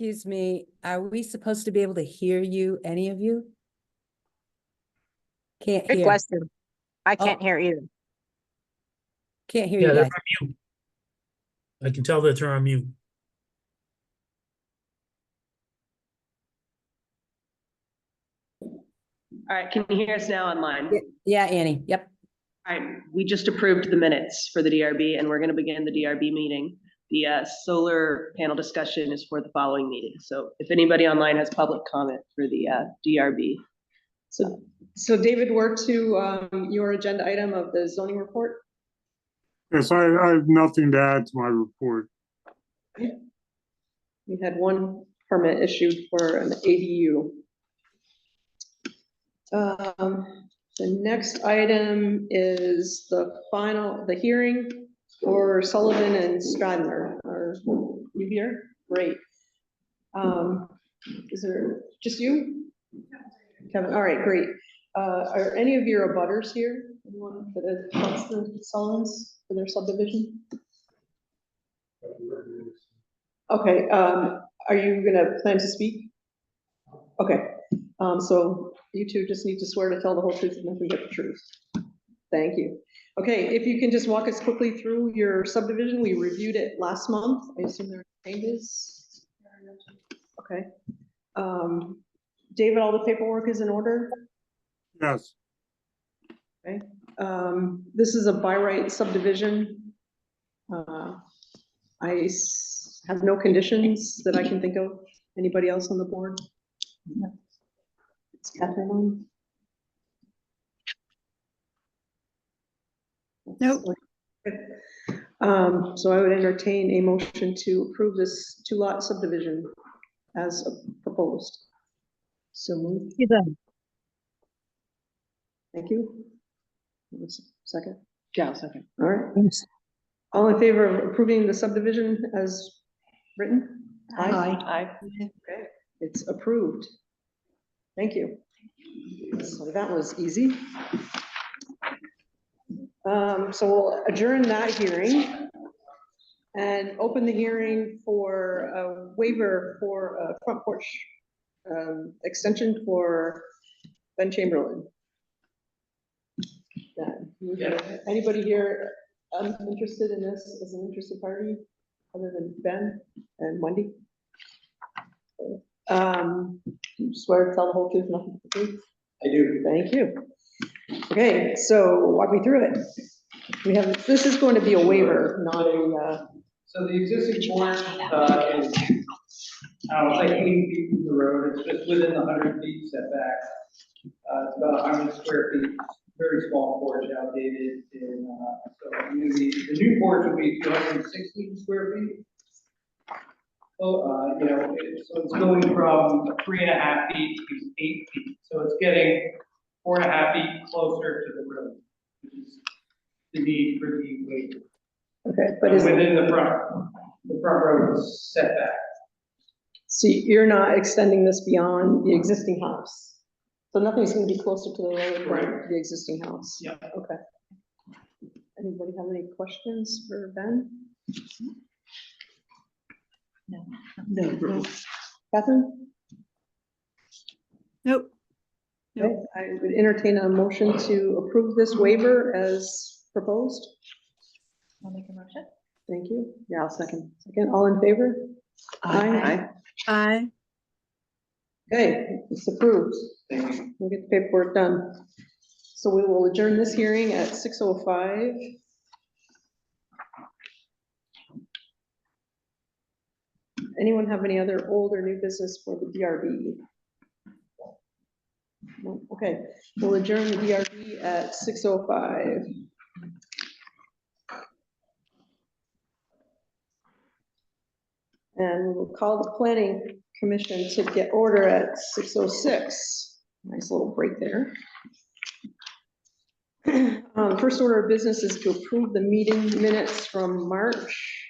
Excuse me, are we supposed to be able to hear you, any of you? Can't Good hear. question. I Oh. can't hear either. Can't hear Yeah, you they're guys. on mute. I can tell that they're on mute. All right, can you hear us now online? Yeah, Annie, yep. All right, we just approved the minutes for the DRB and we're going to begin the DRB meeting. The solar panel discussion is for the following meeting. So if anybody online has public comment for the DRB. So David, we're to your agenda item of the zoning report. Yes, I have nothing to add to my report. We had one permit issued for an ADU. The next item is the hearing for Sullivan and Stradner. Are you here? Great. Is there just you? Kevin, all right, great. Are any of your abutters here? Anyone that wants the Sullivans for their subdivision? Okay, are you gonna plan to speak? Okay, so you two just need to swear to tell the whole truth and nothing but the truth. Thank you. Okay, if you can just walk us quickly through your subdivision. We reviewed it last month. I assume there are changes. Okay. David, all the paperwork is in order? Yes, Okay. This is a by right subdivision. Have no conditions that I can think of. Anybody else on the board? No. It's Catherine on. Nope. So I would entertain a motion to approve this 2-lot subdivision as proposed. So moved. Thank you. Second? Yeah, second. All right. All in favor of approving the subdivision as written? Aye. Okay, it's approved. Thank you. So that was easy. So we'll adjourn that hearing and open the hearing for a waiver for a front porch extension for Ben Chamberlain. Anybody here interested in this as an interested party other than Ben and Wendy? You swear to tell the whole truth, nothing but the truth? I do. Thank you. Okay, so walk me through it. We have, this is going to be a waiver, not a, So the existing porch is, like 80 feet from the road. It's just within the 100 feet setback. It's about 100 square feet, very small porch, outdated. So the new porch would be 216 square feet. So, so it's going from 3.5 feet to 8 feet. So it's getting 4.5 feet closer to the road, which is the need for the waiver. okay, but is within the front road is setback. see, you're not extending this beyond the existing house. So nothing's gonna be closer to the road than the existing house. Yeah. Okay. Anybody have any questions for Ben? No. Catherine? Nope. Okay, I would entertain a motion to approve this waiver as proposed. I'll make a motion. Thank you. Yeah, I'll second. Second, all in favor? Aye. Aye. Okay, it's approved. We'll get the paperwork done. So we will adjourn this hearing at 6:05. Anyone have any other old or new business for the DRB? No? Okay, we'll adjourn the DRB at 6:05. And we'll call the planning commission to get order at 6:06. Nice little break there. First order of business is to approve the meeting minutes from March.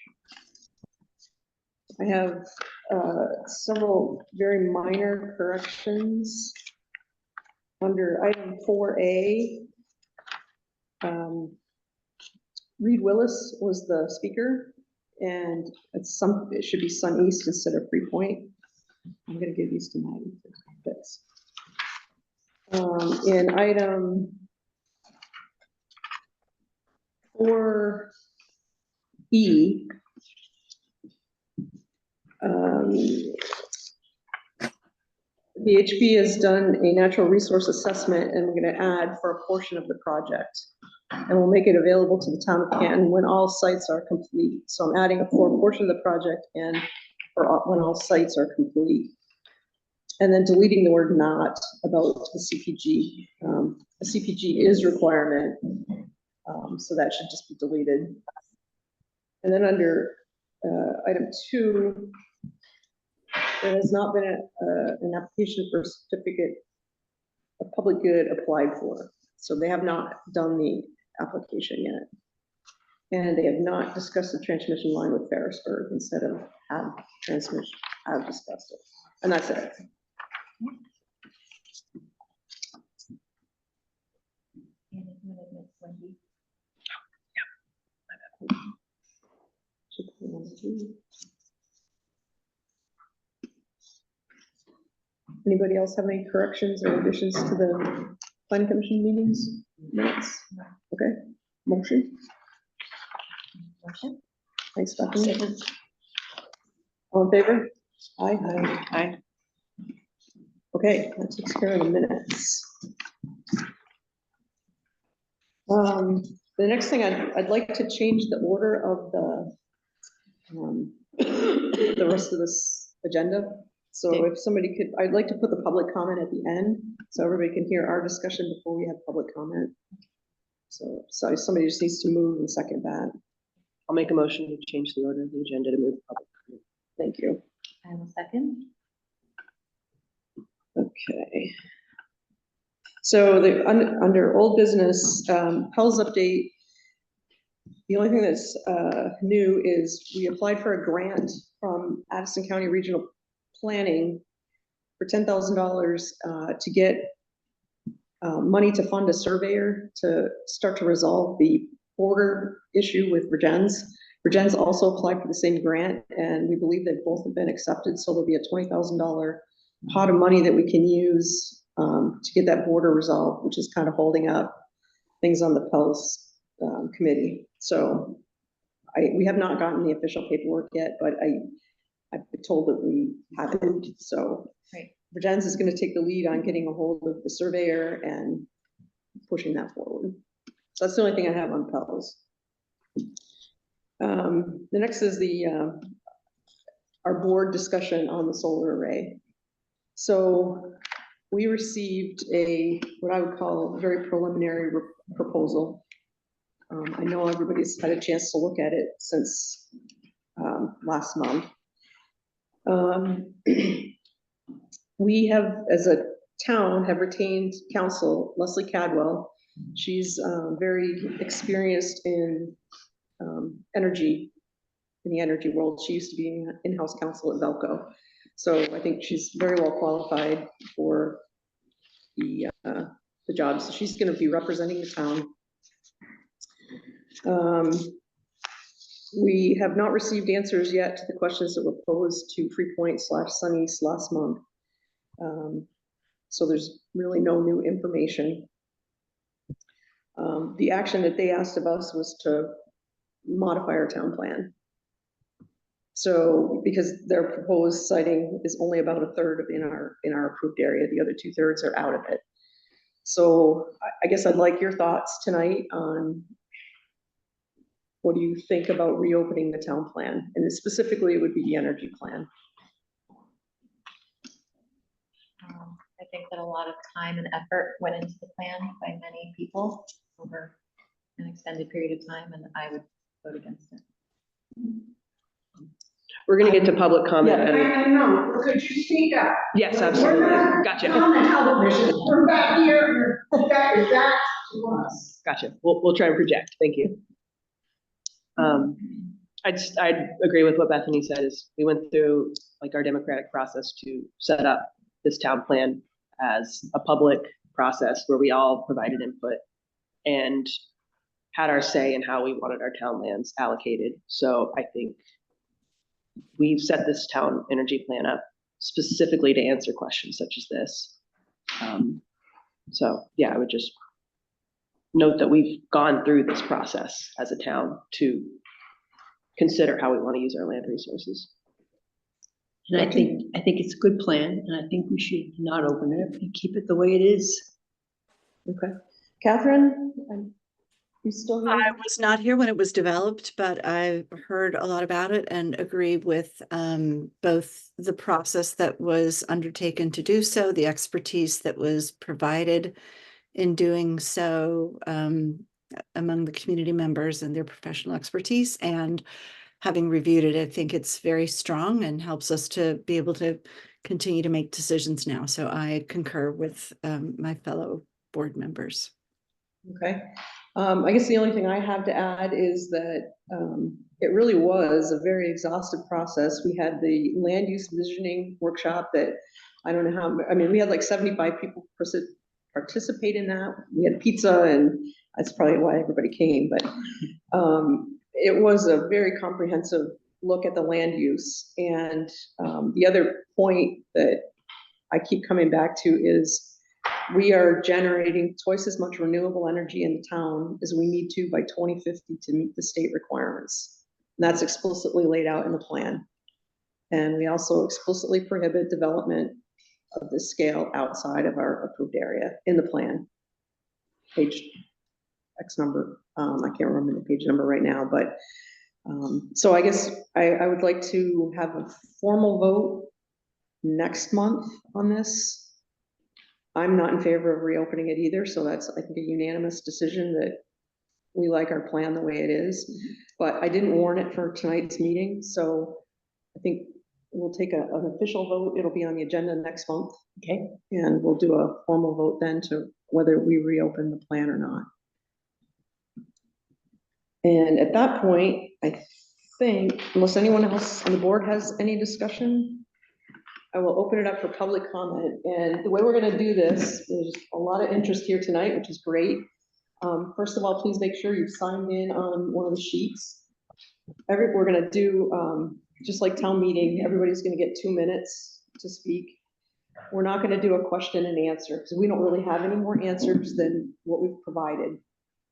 I have several very minor corrections. Under item 4A, Reed Willis was the speaker, and it should be Sun East instead of Freepoint. I'm gonna give these to Maggie. Thanks. In item 4E, VHB has done a natural resource assessment, and we're gonna add for a portion of the project. And we'll make it available to the town of Canton when all sites are complete. So I'm adding for a portion of the project and when all sites are complete. And then deleting the word not about the CPG. The CPG is requirement, so that should just be deleted. And then under item 2, there has not been an application for a certificate of public good applied for. So they have not done the application yet. And they have not discussed the transmission line with Ferrisburg instead of have transmission, have discussed it. And that's it. Anybody else have any corrections or additions to the planning commission meetings minutes? Okay, motion. Motion. Thanks, Bethany. All in favor? Aye. Aye. Okay, that takes care of the minutes. The next thing, I'd like to change the order of the rest of this agenda. So if somebody could, I'd like to put the public comment at the end, so everybody can hear our discussion before we have public comment. So somebody just needs to move and second that. I'll make a motion to change the order of the agenda to move public comment. Thank you. I will second. Okay. So under old business, Pell's update, the only thing that's new is we applied for a grant from Addison County Regional Planning for $10,000 to get money to fund a surveyor to start to resolve the border issue with Virgins. Virgins also applied for the same grant, and we believe that both have been accepted. So there'll be a $20,000 pot of money that we can use to get that border resolved, which is kind of holding up things on the Pell's committee. So we have not gotten the official paperwork yet, but I've been told that we haven't. So Right. Virgins is going to take the lead on getting a hold of the surveyor and pushing that forward. So that's the only thing I have on Pell's. The next is our board discussion on the solar array. So we received what I would call a very preliminary proposal. I know everybody's had a chance to look at it since last month. We have, as a town, have retained counsel, Leslie Cadwell. She's very experienced in energy, in the energy world. She used to be in-house counsel at Velco. So I think she's very well qualified for the job. So she's going to be representing the town. We have not received answers yet to the questions that were posed to Freepoint/Sunny's last month. So there's really no new information. The action that they asked of us was to modify our town plan. So because their proposed siting is only about a third in our approved area, the other 2/3 are out of it. So I guess I'd like your thoughts tonight on what do you think about reopening the town plan? And specifically, it would be the energy plan. I think that a lot of time and effort went into the plan by many people over an extended period of time, and I would vote against it. We're gonna get to public comment. Yeah, at a- No, could you speak up? Yes, absolutely. Gotcha. On the television, we're back here, that is that to us. Gotcha. We'll try and project. Thank you. I'd agree with what Bethany said is we went through like our democratic process to set up this town plan as a public process where we all provided input and had our say in how we wanted our town lands allocated. So I think we've set this town energy plan up specifically to answer questions such as this. So yeah, I would just note that we've gone through this process as a town to consider how we want to use our land resources. And I think it's a good plan, and I think we should not open it and keep it the way it is. Okay. Catherine, you still here? I was not here when it was developed, but I heard a lot about it and agree with both the process that was undertaken to do so, the expertise that was provided in doing so among the community members and their professional expertise. And having reviewed it, I think it's very strong and helps us to be able to continue to make decisions now. So I concur with my fellow board members. Okay. I guess the only thing I have to add is that it really was a very exhaustive process. We had the land use visioning workshop that I don't know how, I mean, we had like 75 people participate in that. We had pizza, and that's probably why everybody came, but it was a very comprehensive look at the land use. And the other point that I keep coming back to is we are generating twice as much renewable energy in the town as we need to by 2050 to meet the state requirements. And that's explicitly laid out in the plan. And we also explicitly prohibit development of this scale outside of our approved area in the plan. Page X number, I can't remember the page number right now, but so I guess I would like to have a formal vote next month on this. I'm not in favor of reopening it either, so that's, I think, a unanimous decision that we like our plan the way it is. But I didn't warn it for tonight's meeting, so I think we'll take an official vote. It'll be on the agenda next month. Okay. And we'll do a formal vote then to whether we reopen the plan or not. And at that point, I think, unless anyone else on the board has any discussion, I will open it up for public comment. And the way we're going to do this, there's a lot of interest here tonight, which is great. First of all, please make sure you've signed in on one of the sheets. We're going to do, just like town meeting, everybody's going to get 2 minutes to speak. We're not going to do a question and answer because we don't really have any more answers than what we've provided.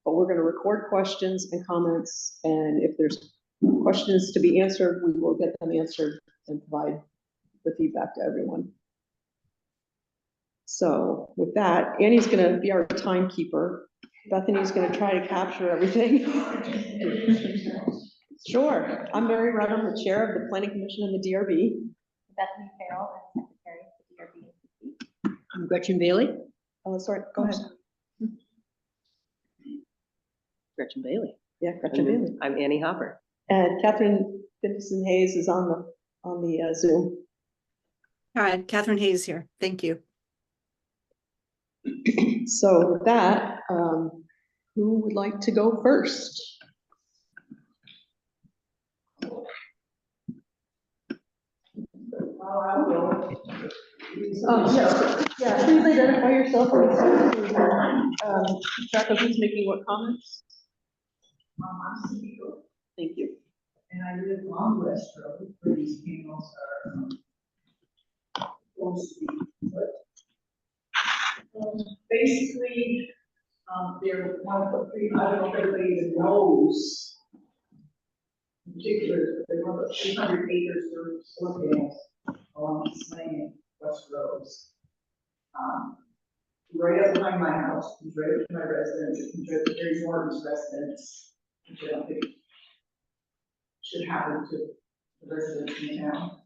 But we're going to record questions and comments. And if there's questions to be answered, we will get them answered and provide the feedback to everyone. So with that, Annie's going to be our timekeeper. Bethany's going to try to capture everything. Sure. I'm Mary Rudd. I'm the chair of the Planning Commission and the DRB. Bethany Farrell, I'm secretary of the DRB. I'm Gretchen Bailey. Sorry, go ahead. Gretchen Bailey. Yeah, Gretchen Bailey. I'm Annie Hopper. And Catherine Finison Hayes is on the Zoom. All right, Catherine Hayes here. Thank you. So with that, who would like to go first? Yeah, please identify yourself and track of who's making what comments. I'm Cindy, Thank you. and I live on West Road, where these panels are supposed to be put. Basically, they're one of the three, I don't know if everybody even knows. In particular, they're one of the 300 acres of solar panels along this lane, West Roads. Right up behind my house, it's right up to my residence, it's right up to Harry Morton's residence, which I don't think should happen to the residents in town.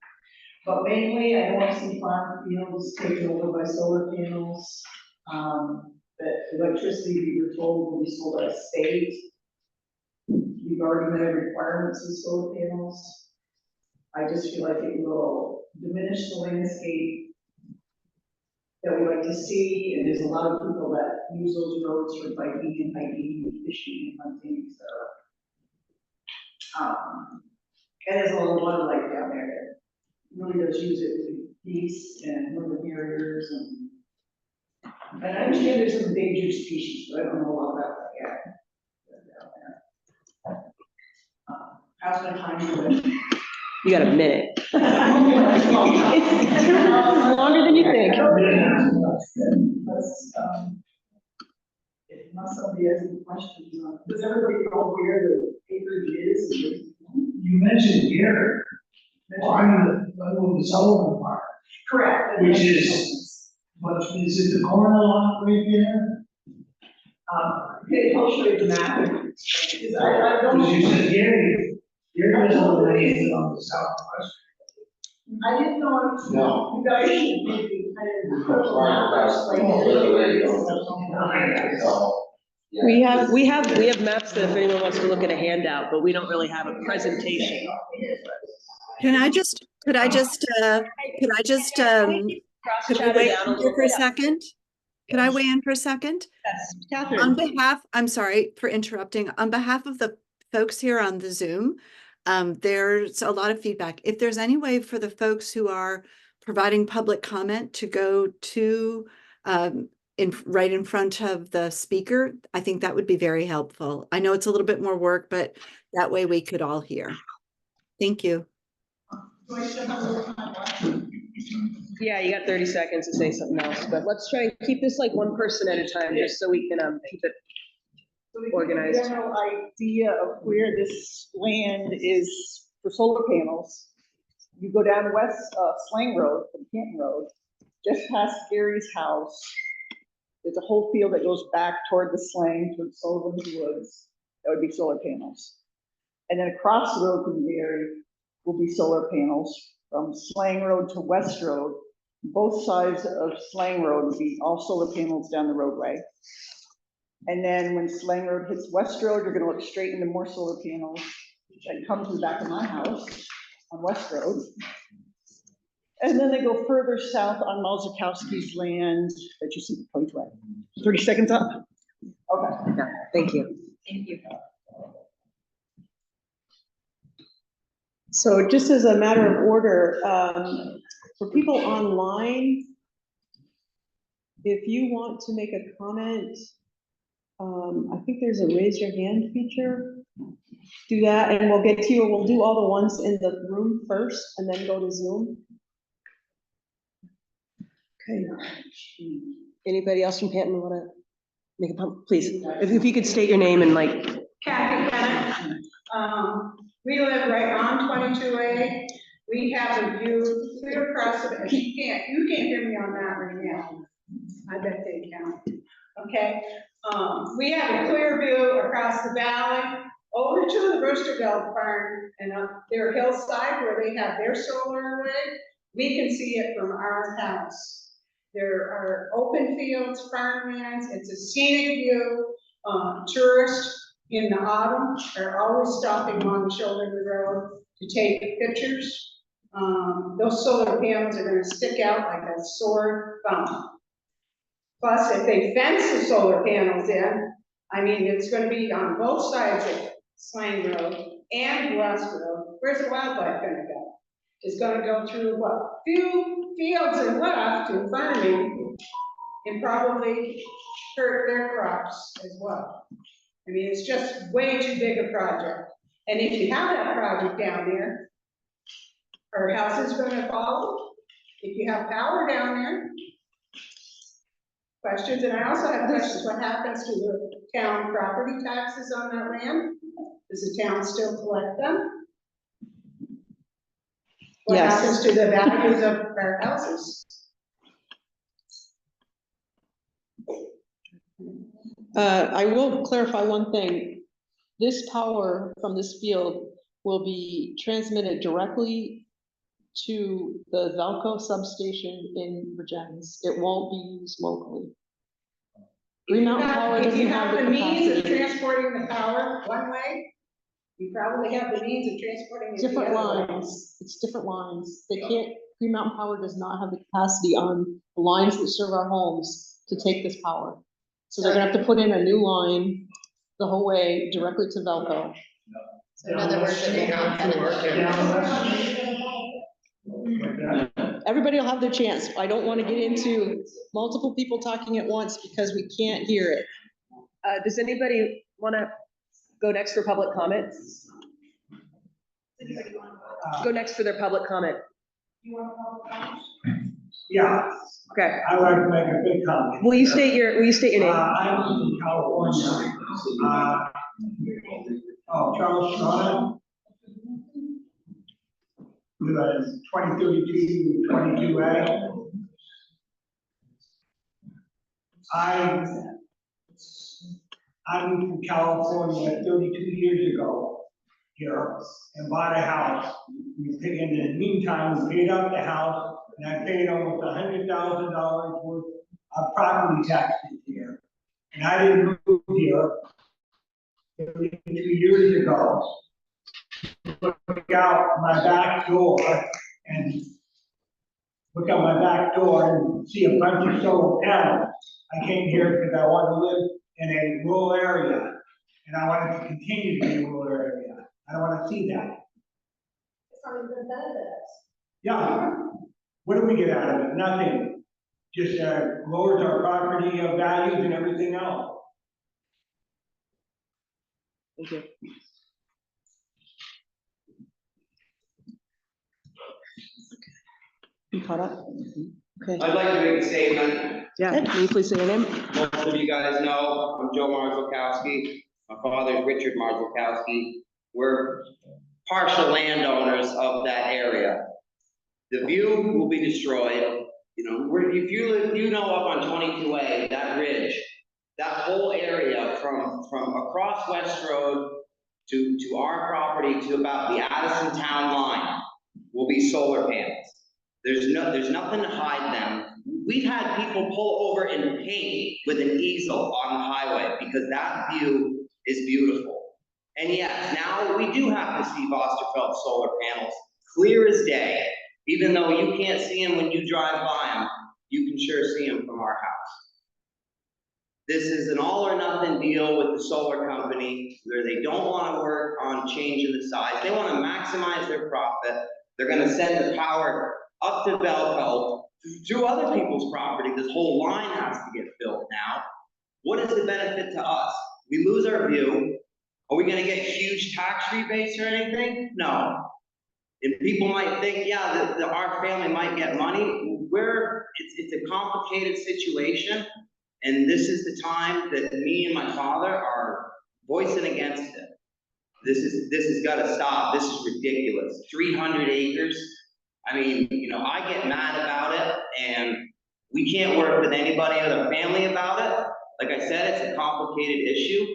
But mainly, I don't want to see farm fields taken over by solar panels. That electricity, we were told, will be sold by the state. We've already met requirements of solar panels. I just feel like it will diminish the landscape that we like to see, and there's a lot of people that use those roads for biking and hiking and fishing and hunting, so. And there's a lot of wildlife down there that really does use it for geese and little harriers and I understand there's some endangered species, but I don't know a lot about that yet. How's my time doing? You got a minute. It's longer than you think. Unless somebody has any questions, does everybody know where the acreage is? You mentioned Gary. I'm the Sullivan Park, Correct. which is, but is it the corner lot right there? Okay, I'll show you the map. Because I don't. Because you said Gary doesn't have anything on the southwest. I didn't know. No. You guys should maybe kind of. We have maps that if anyone wants to look at a handout, but we don't really have a presentation. Could I just weigh in here for a second? Could I weigh in for a second? Yes, On Catherine. behalf, I'm sorry for interrupting, on behalf of the folks here on the Zoom, there's a lot of feedback. If there's any way for the folks who are providing public comment to go to right in front of the speaker, I think that would be very helpful. I know it's a little bit more work, but that way we could all hear. Thank you. Yeah, you got 30 seconds to say something else, but let's try and keep this like one person at a time, just so we can keep it organized. General idea of where this land is for solar panels. You go down West Slang Road from Canton Road, just past Gary's house. There's a whole field that goes back toward the Slang, toward Sullivan's Woods. That would be solar panels. And then across the road from Gary will be solar panels from Slang Road to West Road. Both sides of Slang Road will be all solar panels down the roadway. And then when Slang Road hits West Road, you're gonna look straight into more solar panels that come to the back of my house on West Road. And then they go further south on Malzakowski's land that you see the point way. 30 seconds up? Okay. Thank you. Thank you. So just as a matter of order, for people online, if you want to make a comment, I think there's a raise your hand feature. Do that and we'll get to you. We'll do all the ones in the room first and then go to Zoom. Okay. Anybody else from Canton want to make a comment? Please, if you could state your name and like. Kathy Bennett. We live right on 22A. We have a view clear across the, you can't hear me on that right now. I bet they can. Okay. We have a clear view across the valley over to the Roosterville farm and up their hillside where they have their solar array. We can see it from our house. There are open fields, farmlands. It's a scenic view. Tourists in the autumn are always stopping on the shoulder of the road to take pictures. Those solar panels are going to stick out like a sore thumb. Plus, if they fence the solar panels in, I mean, it's going to be on both sides of Slang Road and West Road. Where's the wildlife going to go? It's going to go through what? Few fields and left in farming and probably hurt their crops as well. I mean, it's just way too big a project. And if you have that project down there, are houses going to follow? If you have power down there? Questions, and I also have questions, what happens to the town property taxes on that land? Does the town still collect them? What Yes. happens to the values of our houses? I will clarify one thing. This power from this field will be transmitted directly to the Valco substation in Virgins. It won't be used locally. Green Mountain Power If doesn't you have have the the means of capacity. transporting the power one way, you probably have the means of transporting it the Different other way. lines, it's different lines. They can't, Green Mountain Power does not have the capacity on the lines that serve our homes to take this power. So they're gonna have to put in a new line the whole way directly to Velco. So in other words, it will not benefit. Everybody will have their chance. I don't want to get into multiple people talking at once because we can't hear it. Does anybody want to go next for public comments? Anybody want Go next for their public comment. you want public comments? Yeah, Okay. I would like to make a big comment. Will you state your name? I'm from California. Charles Shawn. We live in 2032, 22A. I moved from California 32 years ago here and bought a house. In the meantime, we paid up the house and I paid almost $100,000 worth of property taxes here. And I didn't move here 32 years ago. Look out my back door and see a bunch of solar panels. I came here because I want to live in a rural area, and I want it to continue to be a rural area. I don't want to see that. It's not even benefits. Yeah, what do we get out of it? Nothing. Just lowers our property values and everything else. Thank you. You caught up? Okay. I'd like to make a statement. Yeah, can you please say your name? Most of you guys know, I'm Joe Marzlikowski. My father is Richard Marzlikowski. We're partial landowners of that area. The view will be destroyed. You know, if you know up on 22A, that ridge, that whole area from across West Road to our property to about the Addison town line will be solar panels. There's nothing to hide them. We've had people pull over and paint with an easel on the highway because that view is beautiful. And yes, now we do have to see Vosterfeld solar panels, clear as day. Even though you can't see them when you drive by them, you can sure see them from our house. This is an all or nothing deal with the solar company where they don't want to work on changing the size. They want to maximize their profit. They're going to send the power up to Belco through other people's property. This whole line has to get built now. What is the benefit to us? We lose our view. Are we going to get huge tax rebates or anything? No. And people might think, yeah, our family might get money. It's a complicated situation. And this is the time that me and my father are voicing against it. This has got to stop. This is ridiculous. 300 acres. I mean, you know, I get mad about it, and we can't work with anybody or their family about it. Like I said, it's a complicated issue.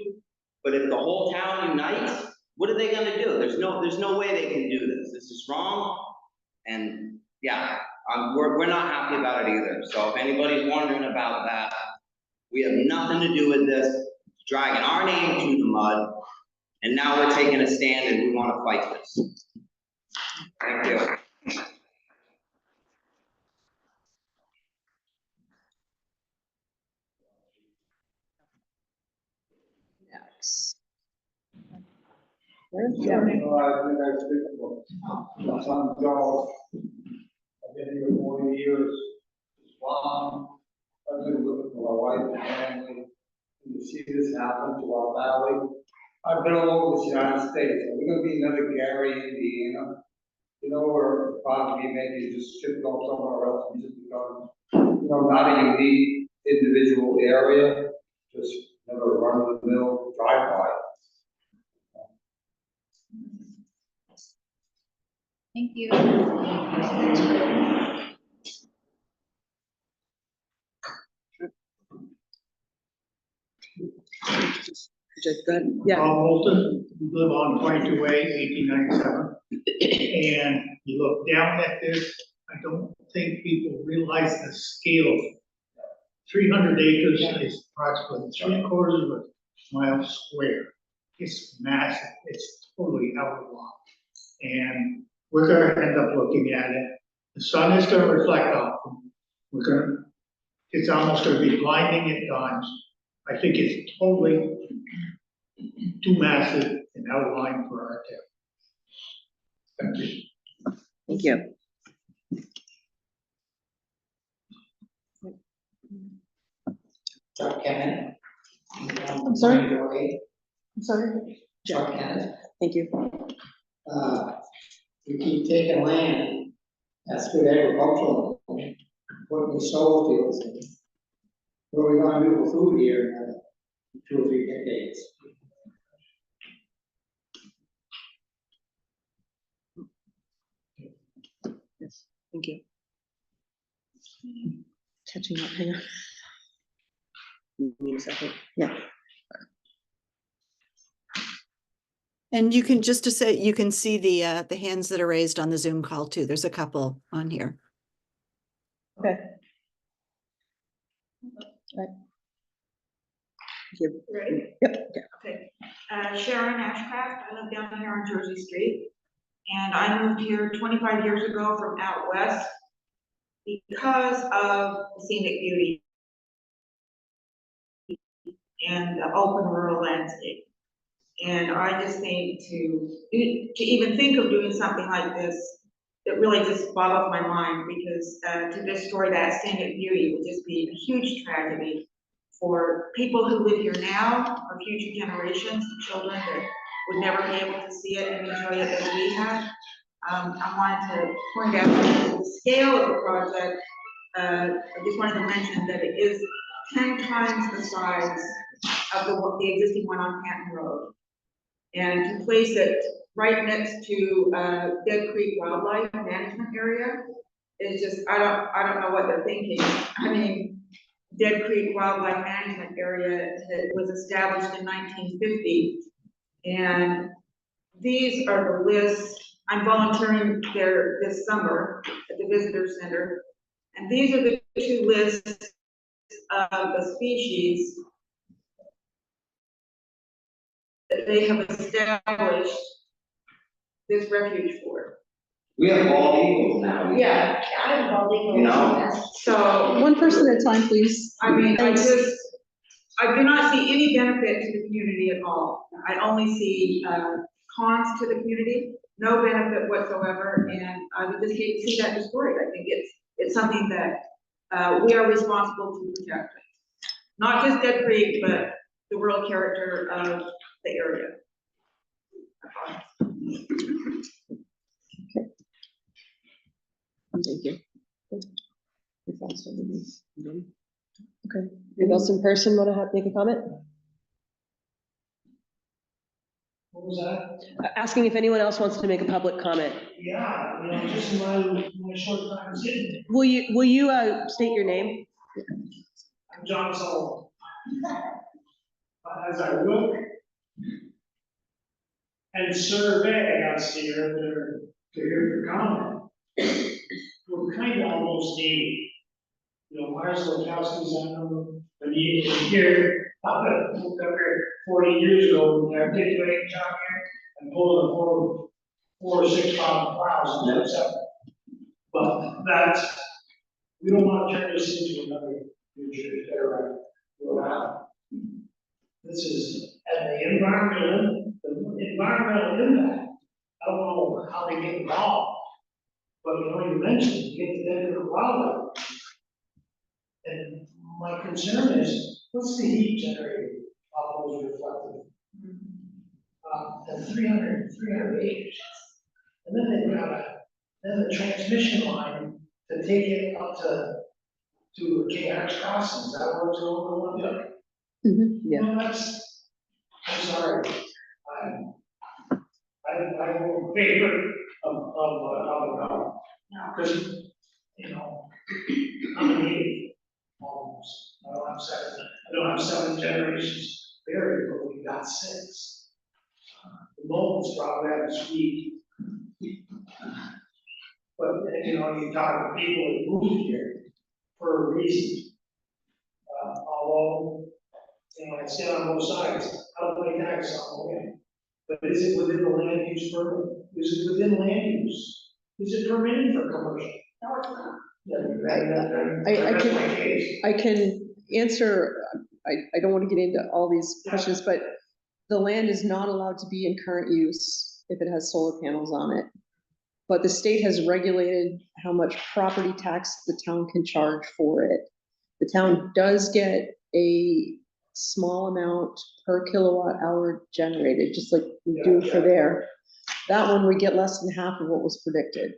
But if the whole town unites, what are they going to do? There's no way they can do this. This is wrong. And yeah, we're not happy about it either. So if anybody's wondering about that, we have nothing to do with this. It's dragging our name through the mud. And now we're taking a stand and we want to fight this. Thank you. Next. Yeah. My son Joe, I've been here 40 years. Mom, I've been looking for my wife and family. And to see this happen to our valley. I've been all over the United States. Are we gonna be another Gary, Indiana? You know, where the property maybe just shipped off somewhere else and just become, you know, not a unique individual area, just never run of the mill drive by. Thank you. Yeah. Bob Bolton, we live on 22A, 1897. And you look down at this, I don't think people realize the scale. 300 acres is approximately 3/4 of a mile square. It's massive. It's totally out of line. And we're gonna end up looking at it. The sun is gonna reflect off them. It's almost gonna be blinding at times. I think it's totally too massive and out of line for our town. Thank you. Thank you. Chuck Kenneth. I'm sorry? I'm sorry. Chuck Kenneth. Thank you. We keep taking land, that's good agricultural, putting the solar fields in. What are we gonna do with food here in 2 or 3 decades? Yes, thank you. Catching up, hang on. Give me a second. Yeah. And you can, just to say, you can see the hands that are raised on the Zoom call too. There's a couple on here. Okay. Right. Here. Ready? Yep. Okay. Sharon Ashcraft, I live down here on Jersey Street. And I moved here 25 years ago from out west because of the scenic beauty and the open rural landscape. And I just think to even think of doing something like this, it really just boggles my mind, because to destroy that scenic beauty would just be a huge tragedy for people who live here now, or future generations, children that would never be able to see it and enjoy it as we have. I wanted to point out the scale of the project. I just wanted to mention that it is 10 times the size of the existing one on Canton Road. And to place it right next to Dead Creek Wildlife Management Area is just, I don't know what they're thinking. I mean, Dead Creek Wildlife Management Area was established in 1950. And these are the lists. I'm volunteering there this summer at the Visitor Center. And these are the 2 lists of the species that they have established this refuge for. We have bald eagles now. Yeah, I have bald eagles. You know? So, One person at a time, please. I mean, I Thanks. do not see any benefit to the community at all. I only see cons to the community, no benefit whatsoever, and I would just hate to see that destroyed. I think it's something that we are responsible to protect. Not just Dead Creek, but the rural character of the area. Thank you. Okay, anybody else in person want to make a comment? What was that? Asking if anyone else wants to make a public comment. Yeah, you know, just in my short time sitting. Will you state your name? I'm John Sullivan. As I look and survey us here to hear your comment, we're kind of almost dating. You know, Mars Lukowski's on the here, up at 40 years ago, when I articulated down here and pulling a 4 or 6 pound plows and that's up. But that's, we don't want to turn this into another future era. This is, and the environmental impact, I don't know how they get involved. But you know, you mentioned, you get the dead of wildlife. And my concern is, what's the heat generated off those reflective? And 300 acres. And then they've got the transmission line to take it up to KX Crossing, is that where it's going? Yeah. Yeah. No, I'm sorry, I'm in favor of because, you know, I'm an 80, almost, I don't have 7 generations buried, but we got 6. The mold's probably at its feet. But, you know, you talk to people that moved here for a reason. Although, you know, I stand on both sides, I don't pay tax on the land. But is it within the land use permit? Is it within land use? Is it permitted for commercial? No, it's not. I can answer, I don't want to get into all these questions, but the land is not allowed to be in current use if it has solar panels on it. But the state has regulated how much property tax the town can charge for it. The town does get a small amount per kilowatt hour generated, just like we do for there. That one, we get less than half of what was predicted.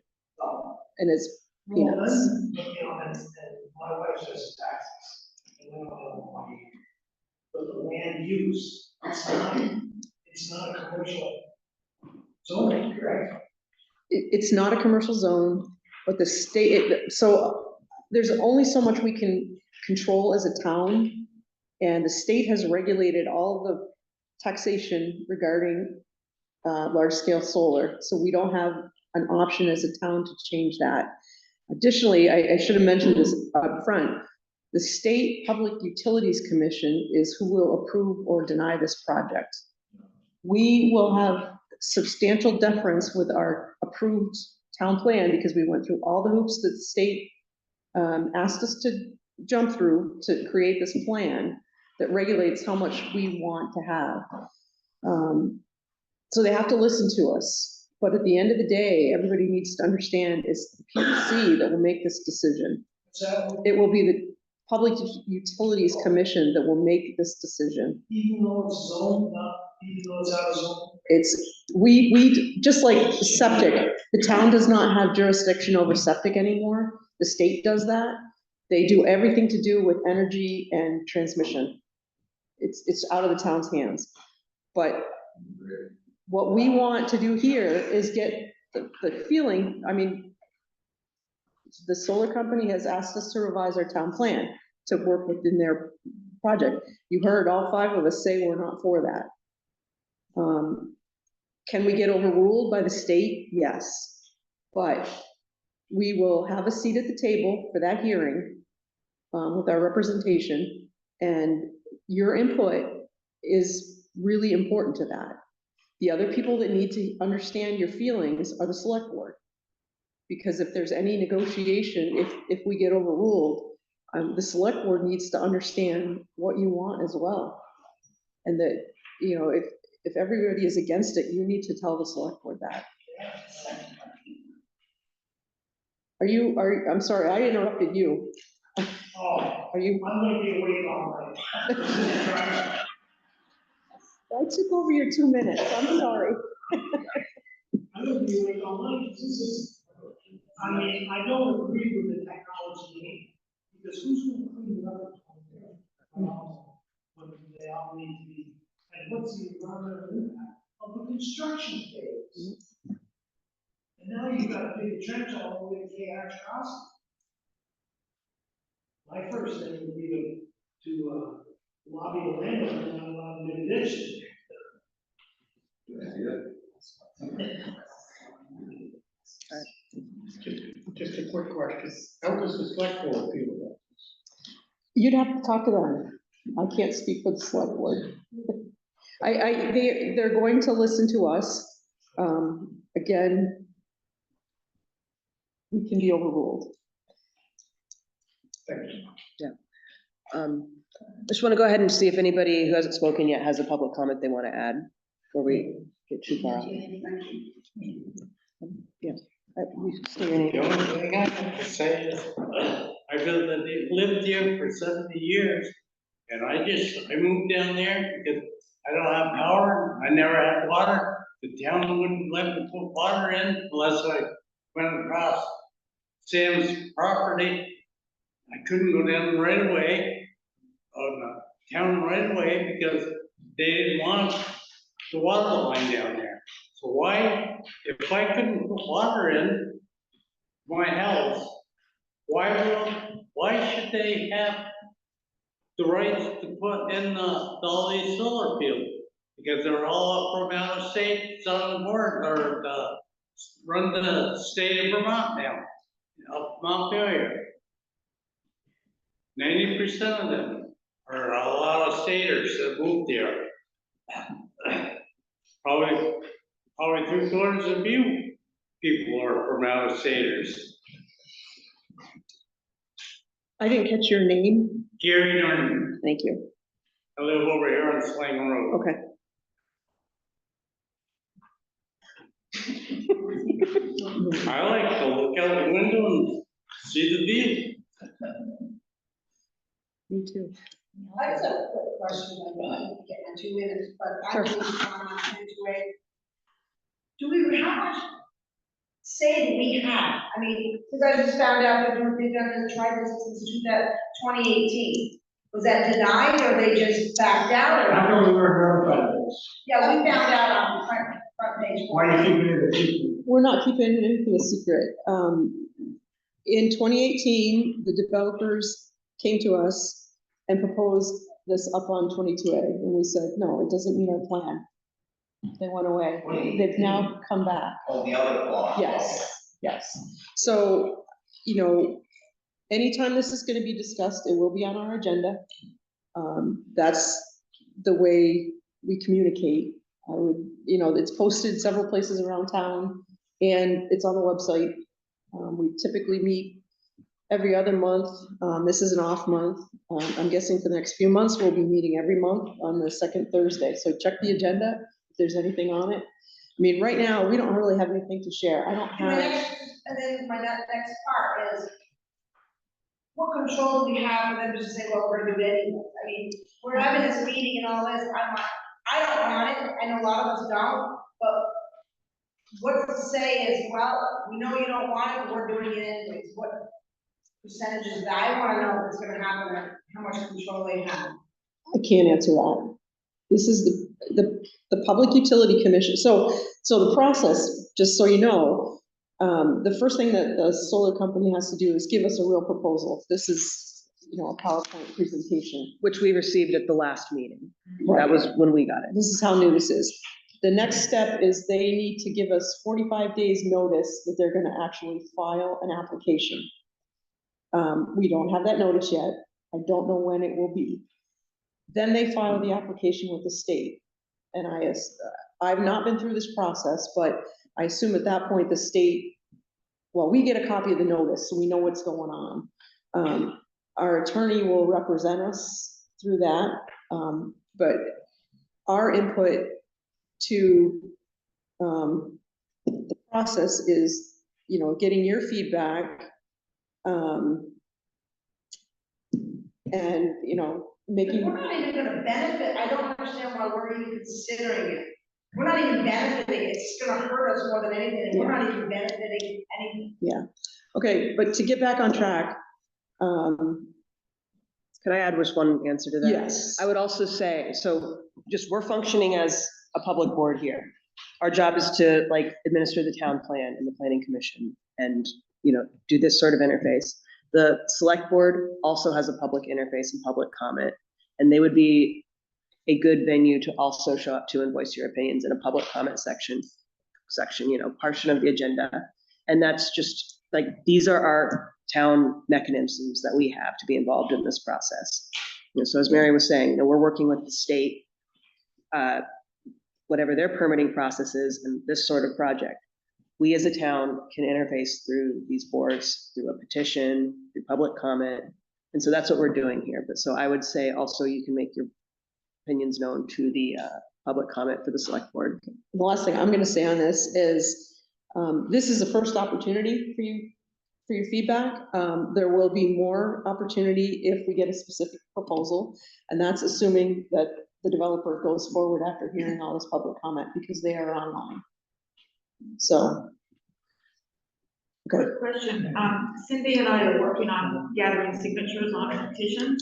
And it's Well, peanuts. then, you know, and my wife says taxes, and we don't have money. But the land use, it's not a commercial zoning, correct? It's not a commercial zone, but the state, so there's only so much we can control as a town. And the state has regulated all the taxation regarding large scale solar, so we don't have an option as a town to change that. Additionally, I should have mentioned this up front. The State Public Utilities Commission is who will approve or deny this project. We will have substantial deference with our approved town plan because we went through all the hoops that the state asked us to jump through to create this plan that regulates how much we want to have. So they have to listen to us. But at the end of the day, everybody needs to understand it's the PUC that will make this decision. So It will be the Public Utilities Commission that will make this decision. even though it's zoned, even though it's out of zone. It's, we, just like septic, the town does not have jurisdiction over septic anymore. The state does that. They do everything to do with energy and transmission. It's out of the town's hands. But what we want to do here is get the feeling, I mean, the solar company has asked us to revise our town plan to work within their project. You heard all 5 of us say we're not for that. Can we get overruled by the state? Yes. But we will have a seat at the table for that hearing with our representation, and your input is really important to that. The other people that need to understand your feelings are the select board. Because if there's any negotiation, if we get overruled, the select board needs to understand what you want as well. And that, you know, if everybody is against it, you need to tell the select board that. I'm sorry, I interrupted you. Oh, Are you? I'm gonna be awake all night. I took over your 2 minutes, I'm sorry. I'm gonna be awake all night, this is, I mean, I don't agree with the technology, because who's gonna clean it up? When they all need to be, and what's the environmental impact of the construction phase? And now you've got a big trench all the way to KR's Crossing. My first thing would be to lobby the landowner, not allow them to ditch it. Just a quick question. How does the select board feel about this? You'd have to talk to them. I can't speak for the select board. They're going to listen to us. Again, we can be overruled. Thank you. I just want to go ahead and see if anybody who hasn't spoken yet has a public comment they want to add before we get too far off. Yeah. We still gonna- The only thing I have to say is, I've lived here for 70 years, and I moved down there because I don't have power, I never had water. The town wouldn't let me put water in unless I went across Sam's property. I couldn't go down the right away, on the town right away, because they didn't want the water line down there. So why, if I couldn't put water in my house, why should they have the rights to put in all these solar fields? Because they're all up from out of state, Southern board, or run the state of Vermont now, up Montpelier. 90% of them are a lot of staters that moved there. Probably 3/4 of you people are from out of staters. I didn't catch your name. Gary Norman, Thank you. I live over here on Sling Road. Okay. I like to look out the window and see the view. Me too. I just have a quick question, I don't get my 2 minutes, but I Sure. believe on that way. Do we say that we have, I mean, because I just found out that they've done the tried this since 2018. Was that denied, or they just backed out, I or? know we were notified of this. Yeah, we found out on the front page. Why are you keeping it a secret? We're not keeping anything a secret. In 2018, the developers came to us and proposed this up on 22A, and we said, no, it doesn't meet our plan. They went away. They've now come back. Oh, the other clause. Yes, yes. So, you know, anytime this is gonna be discussed, it will be on our agenda. That's the way we communicate. I would, you know, it's posted several places around town, and it's on the website. We typically meet every other month. This is an off month. I'm guessing for the next few months, we'll be meeting every month on the second Thursday. So check the agenda if there's anything on it. I mean, right now, we don't really have anything to share. I don't And have. then my next part is, what control do we have for them to say, well, we're gonna do it anyway? I mean, we're having this meeting and all this, I'm like, I don't want it, I know a lot of us don't, but what's to say is, well, we know you don't want it, but we're doing it anyways. What percentages, I wanna know if it's gonna happen, and how much control they have. I can't answer that. This is the Public Utility Commission. So the process, just so you know, the first thing that the solar company has to do is give us a real proposal. This is, you know, a PowerPoint presentation. Which we received at the last meeting. Right. That was when we got it. This is how new this is. The next step is they need to give us 45 days notice that they're gonna actually file an application. We don't have that notice yet. I don't know when it will be. Then they file the application with the state. And I've not been through this process, but I assume at that point, the state, well, we get a copy of the notice, so we know what's going on. Our attorney will represent us through that, but our input to the process is, you know, getting your feedback, and, you know, making. We're not even gonna benefit, I don't understand why we're even considering it. We're not even benefiting, it's gonna hurt us more than anything, and we're not even benefiting anything. Yeah, okay, but to get back on track, Could I add just one answer to that? yes. I would also say, so just we're functioning as a public board here. Our job is to like administer the town plan and the planning commission and, you know, do this sort of interface. The select board also has a public interface and public comment, and they would be a good venue to also show up to and voice your opinions in a public comment section, you know, portion of the agenda. And that's just like, these are our town mechanisms that we have to be involved in this process. You know, so as Mary was saying, you know, we're working with the state, whatever their permitting process is and this sort of project. We as a town can interface through these boards, through a petition, through public comment. And so that's what we're doing here. But so I would say also you can make your opinions known to the public comment for the select board. The last thing I'm gonna say on this is, this is the first opportunity for you, for your feedback. There will be more opportunity if we get a specific proposal, and that's assuming that the developer goes forward after hearing all this public comment, because they are online. So. Okay, Quick question, Cindy and I are working on gathering signatures on a petition,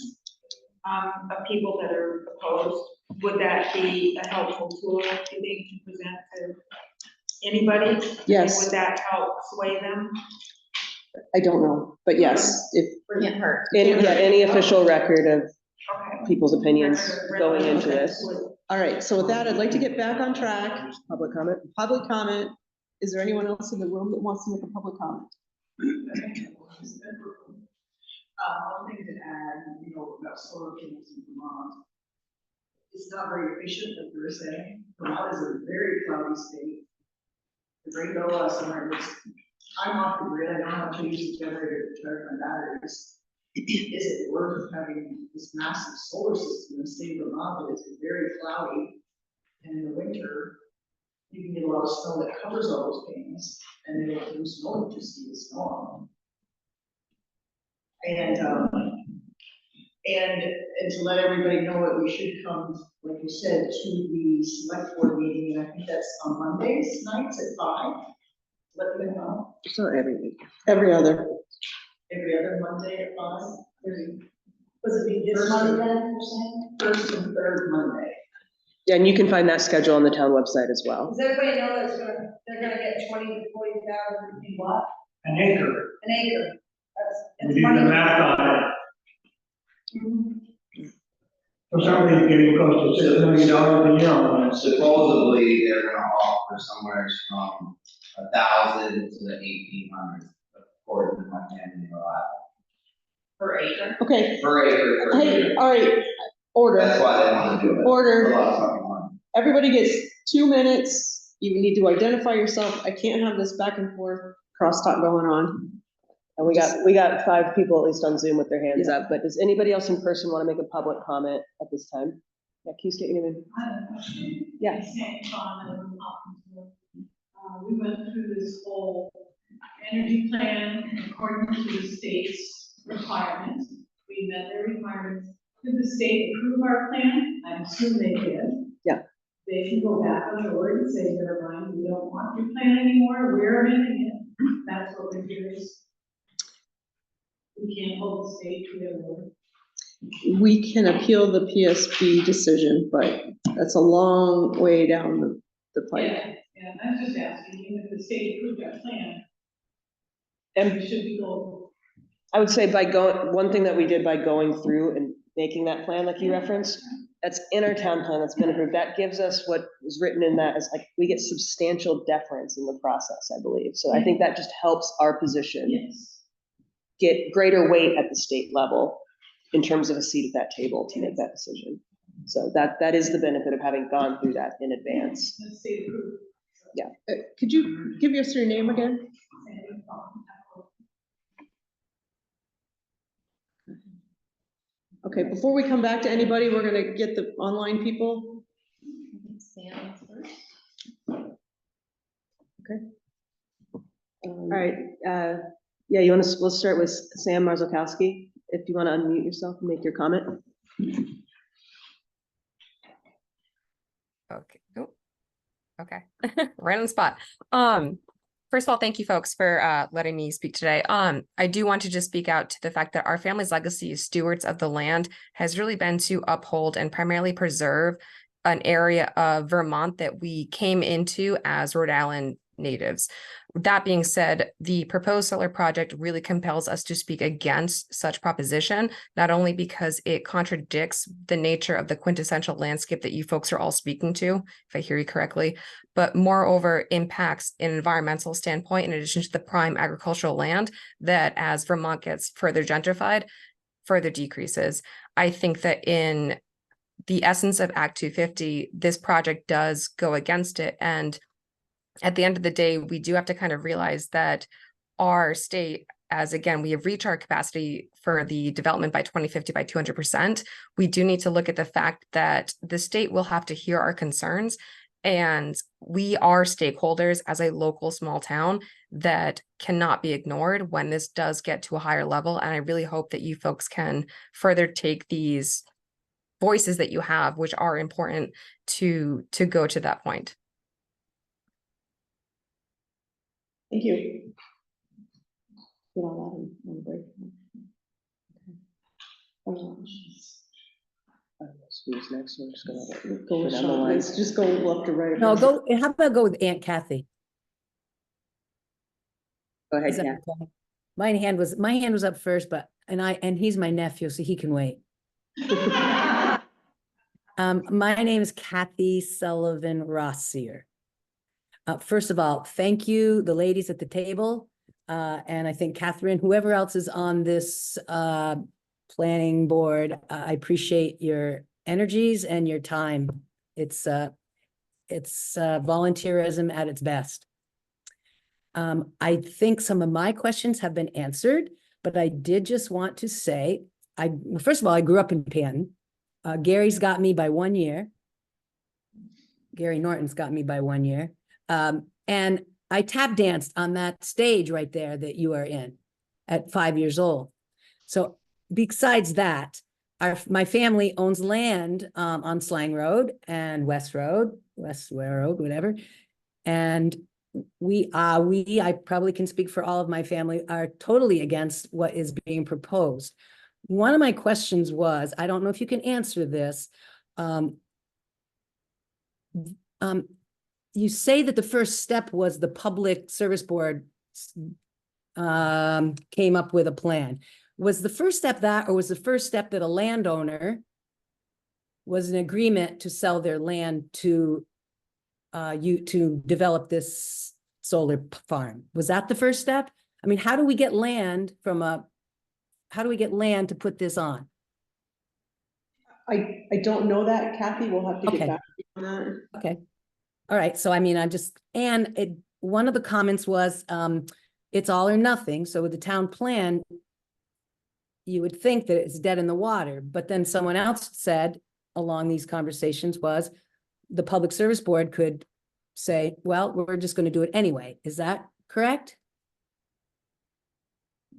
of people that are opposed. Would that be a helpful tool, do you think, to present to anybody? Yes. And would that help sway them? I don't know, but yes, if, Can't hurt. Any official record of Okay. people's opinions going into this. all right, so with that, I'd like to get back on track. Public comment? Public comment. Is there anyone else in the room that wants to make a public comment? One thing to add, you know, about solar panels in Vermont, it's not very efficient, like you were saying. Vermont is a very cloudy state. The rain fell last summer, I'm off the grid, I don't have to use the generator to charge my batteries. Is it worth having this massive solar system in the state of Vermont that is very cloudy? And in the winter, you can get a lot of snow that covers all those panels, and then if there's snow, you just see the snow on them. And to let everybody know that we should come, like you said, to the select board meeting, and I think that's on Mondays nights at 5. let me know. It's not every week. Every other. Every other Monday at 5. Was it be this Monday then, you're saying? First and third Monday. Yeah, and you can find that schedule on the town website as well. Does everybody know that they're gonna get 20 to 40,000 in what? An acre. An acre. That's. We did the math on it. For somebody getting close to $6 million a year on it. Supposedly, they're gonna offer somewhere from 1,000 to 1,800, according to my family alive. Per acre? Okay, Per acre. Per hey, year. all right, order. That's why they wanna do it. Order. A lot of fucking money. Everybody gets 2 minutes. You need to identify yourself. I can't have this back and forth crosstalk going on. And we got 5 people at least on Zoom with their hands up, but does anybody else in person want to make a public comment at this time? Yeah, can you state your name? I have a question. Yes. We went through this whole energy plan according to the state's requirements. We met their requirements. Did the state approve our plan? I assume they did. Yeah. They can go back on board and say, never mind, we don't want your plan anymore, we're amending it. That's what we're doing. We can't hold the state to their word. We can appeal the PSB decision, but that's a long way down the pipe. Yeah, I was just asking, even if the state approved our plan, And should we go? I would say one thing that we did by going through and making that plan like you referenced, that's in our town plan that's been approved. That gives us what was written in that as like, we get substantial deference in the process, I believe. So I think that just helps our position Yes. get greater weight at the state level in terms of a seat at that table to make that decision. So that is the benefit of having gone through that in advance. The state approved. Yeah. Could you give us your name again? Okay, before we come back to anybody, we're gonna get the online people. Sam first. All right, yeah, we'll start with Sam Marzukowski, if you want to unmute yourself and make your comment. Okay. Oh, okay. Right on the spot. First of all, thank you folks for letting me speak today. I do want to just speak out to the fact that our family's legacy as stewards of the land has really been to uphold and primarily preserve an area of Vermont that we came into as Rhode Island natives. That being said, the proposed solar project really compels us to speak against such proposition, not only because it contradicts the nature of the quintessential landscape that you folks are all speaking to, if I hear you correctly, but moreover impacts an environmental standpoint in addition to the prime agricultural land that as Vermont gets further gentrified, further decreases. I think that in the essence of Act 250, this project does go against it. And at the end of the day, we do have to kind of realize that our state, as again, we have reached our capacity for the development by 2050 by 200%. We do need to look at the fact that the state will have to hear our concerns. And we are stakeholders as a local small town that cannot be ignored when this does get to a higher level. And I really hope that you folks can further take these voices that you have, which are important to go to that point. Thank you. Get all that on break. Who's next? We're just gonna Go with down the Sean, line. please. Just go left or right. No, go, how about go with Aunt Kathy? Go Is ahead, that Kat. okay? My hand was up first, but, and he's my nephew, so he can wait. My name is Kathy Sullivan Rossier. First of all, thank you, the ladies at the table. And I think Catherine, whoever else is on this planning board, I appreciate your energies and your time. It's volunteerism at its best. I think some of my questions have been answered, but I did just want to say, first of all, I grew up in Penn. Gary's got me by 1 year. Gary Norton's got me by 1 year. And I tap danced on that stage right there that you are in at 5 years old. So besides that, my family owns land on Slang Road and West Road, whatever. And I probably can speak for all of my family, are totally against what is being proposed. One of my questions was, I don't know if you can answer this. You say that the first step was the Public Service Board came up with a plan. Was the first step that, or was the first step that a landowner was in agreement to sell their land to to develop this solar farm? Was that the first step? I mean, how do we get land how do we get land to put this on? I don't know that, Kathy, we'll have to Okay. get back to you on that. Okay. All right. So I mean, one of the comments was, it's all or nothing. So with the town plan, you would think that it's dead in the water, but then someone else said along these conversations was the Public Service Board could say, well, we're just going to do it anyway. Is that correct?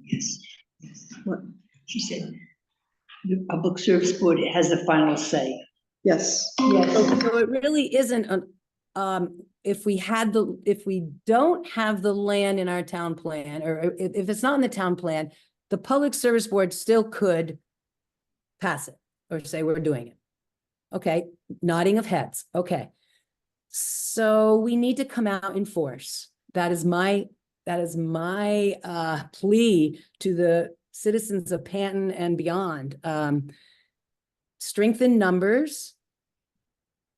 Yes, yes. What she said, the Public Service Board has the final say. Yes. Yes. So it really isn't if we don't have the land in our town plan, or if it's not in the town plan, the Public Service Board still could pass it or say we're doing it. Okay, nodding of heads. Okay. So we need to come out in force. That is my plea to the citizens of Panton and beyond. Strengthen numbers,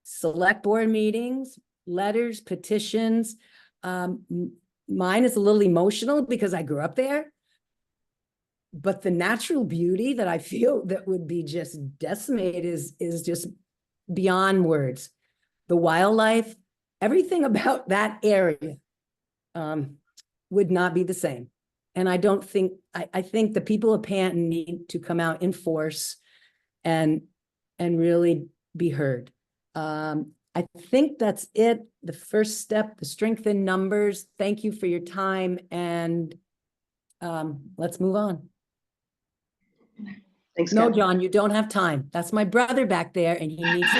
select board meetings, letters, petitions. Mine is a little emotional because I grew up there. But the natural beauty that I feel that would be just decimated is just beyond words. The wildlife, everything about that area would not be the same. And I don't think, I think the people of Panton need to come out in force and really be heard. I think that's it. The first step, the strength in numbers. Thank you for your time, and let's move on. Thanks, No, Kathy. John, you don't have time. That's my brother back there, and he needs to.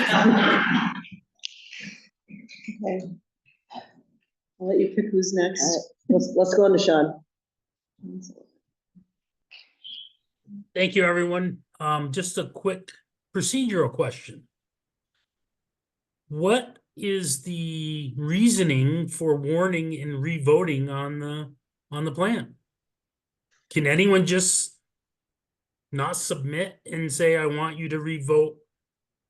Okay. I'll let you pick who's next. All right, let's go on to Sean. Thank you, everyone. Just a quick procedural question. What is the reasoning for warning and re-voting on the plan? Can anyone just not submit and say, I want you to re-vote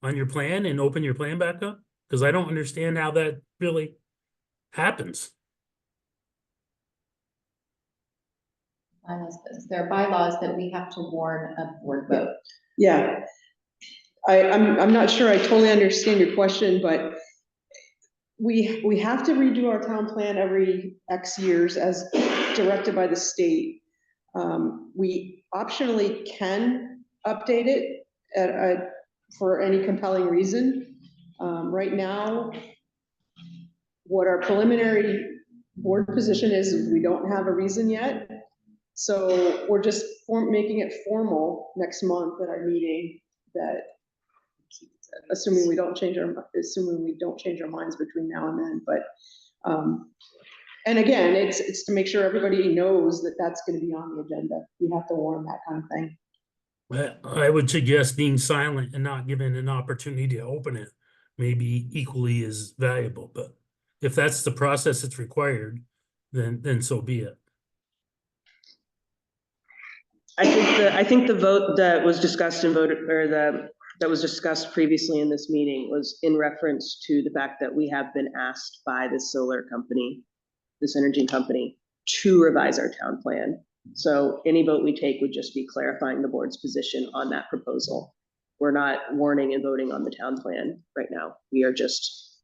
on your plan and open your plan back up? Because I don't understand how that really happens. There are bylaws that we have to warn a board vote. Yeah. I'm not sure I totally understand your question, but we have to redo our town plan every X years as directed by the state. We optionally can update it for any compelling reason. Right now, what our preliminary board position is we don't have a reason yet. So we're just making it formal next month at our meeting that, assuming we don't change our minds between now and then, but, and again, it's to make sure everybody knows that that's going to be on the agenda. We have to warn that kind of thing. I would suggest being silent and not giving an opportunity to open it maybe equally as valuable, but if that's the process that's required, then so be it. I think the vote that was discussed and voted, or that was discussed previously in this meeting was in reference to the fact that we have been asked by this solar company, this energy company, to revise our town plan. So any vote we take would just be clarifying the board's position on that proposal. We're not warning and voting on the town plan right now. We are just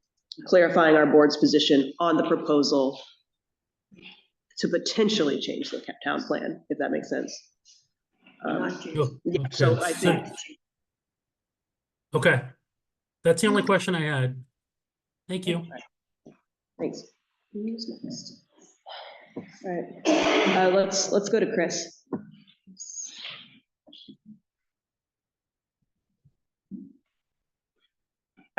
clarifying our board's position on the proposal to potentially change the town plan, if that makes sense. Yeah, so I think. Okay, that's the only question I had. Thank you. Thanks. Who's next? All right, let's go to Chris.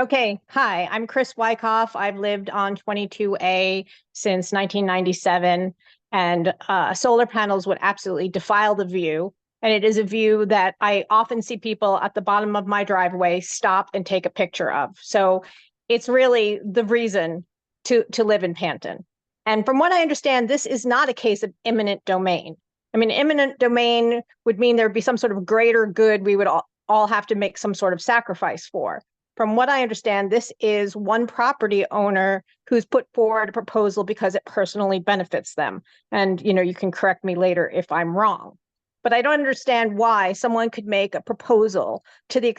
Okay, hi, I'm Chris Wyckoff. I've lived on 22A since 1997, and solar panels would absolutely defile the view. And it is a view that I often see people at the bottom of my driveway stop and take a picture of. So it's really the reason to live in Panton. And from what I understand, this is not a case of eminent domain. I mean, eminent domain would mean there'd be some sort of greater good we would all have to make some sort of sacrifice for. From what I understand, this is one property owner who's put forward a proposal because it personally benefits them. And, you know, you can correct me later if I'm wrong. But I don't understand why someone could make a proposal to the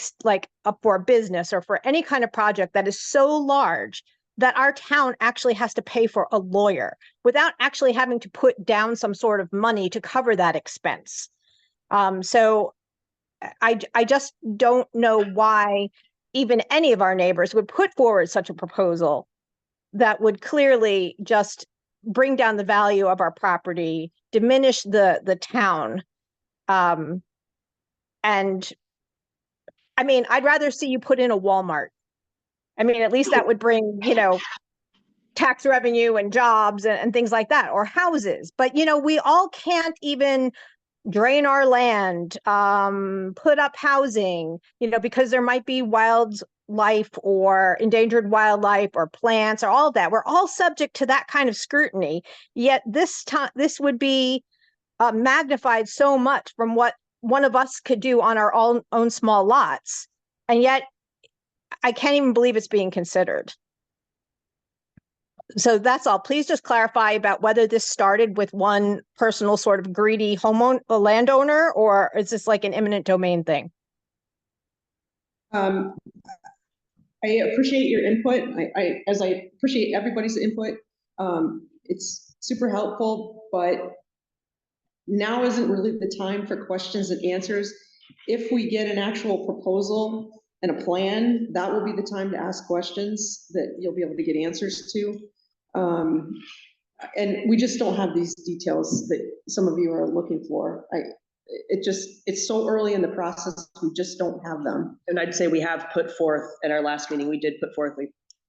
for a business or for any kind of project that is so large that our town actually has to pay for a lawyer without actually having to put down some sort of money to cover that expense. So I just don't know why even any of our neighbors would put forward such a proposal that would clearly just bring down the value of our property, diminish the town. And I mean, I'd rather see you put in a Walmart. I mean, at least that would bring, you know, tax revenue and jobs and things like that, or houses. But, you know, we all can't even drain our land, put up housing, you know, because there might be wildlife or endangered wildlife or plants or all of that. We're all subject to that kind of scrutiny. Yet this this would be magnified so much from what one of us could do on our own small lots. And yet I can't even believe it's being considered. So that's all. Please just clarify about whether this started with one personal sort of greedy landowner, or is this like an eminent domain thing? I appreciate your input. As I appreciate everybody's input. It's super helpful, but now isn't really the time for questions and answers. If we get an actual proposal and a plan, that will be the time to ask questions that you'll be able to get answers to. And we just don't have these details that some of you are looking for. It's so early in the process, we just don't have them. And I'd say we have put forth, at our last meeting, we did put forth a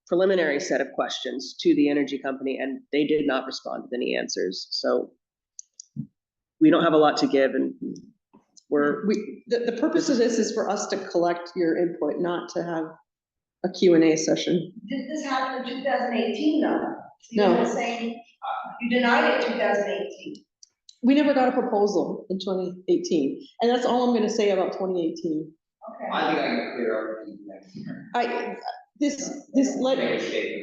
preliminary set of questions to the energy company, and they did not respond with any answers. So we don't have a lot to give, and the purpose of this is for us to collect your input, not to have a Q&A session. Did this happen in 2018 though? No. You were saying you denied it in 2018. We never got a proposal in 2018, and that's all I'm going to say about 2018. Okay. I think I can clear up.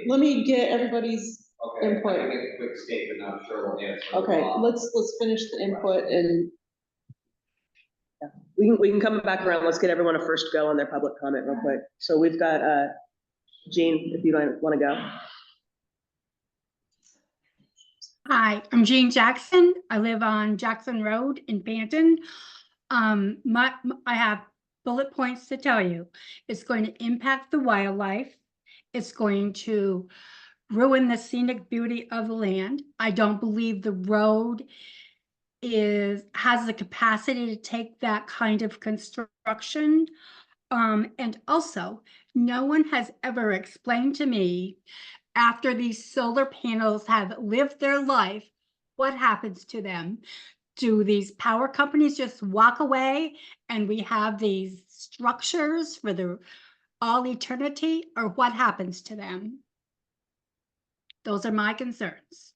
Let me get everybody's Okay, input. I can make a quick statement, I'm sure we'll answer. Okay, let's finish the input and. Yeah. We can come back around. Let's get everyone a first go on their public comment real quick. So we've got Jean, if you want to go. Hi, I'm Jean Jackson. I live on Jackson Road in Banton. I have bullet points to tell you. It's going to impact the wildlife. It's going to ruin the scenic beauty of the land. I don't believe the road has the capacity to take that kind of construction. And also, no one has ever explained to me, after these solar panels have lived their life, what happens to them? Do these power companies just walk away and we have these structures for all eternity, or what happens to them? Those are my concerns.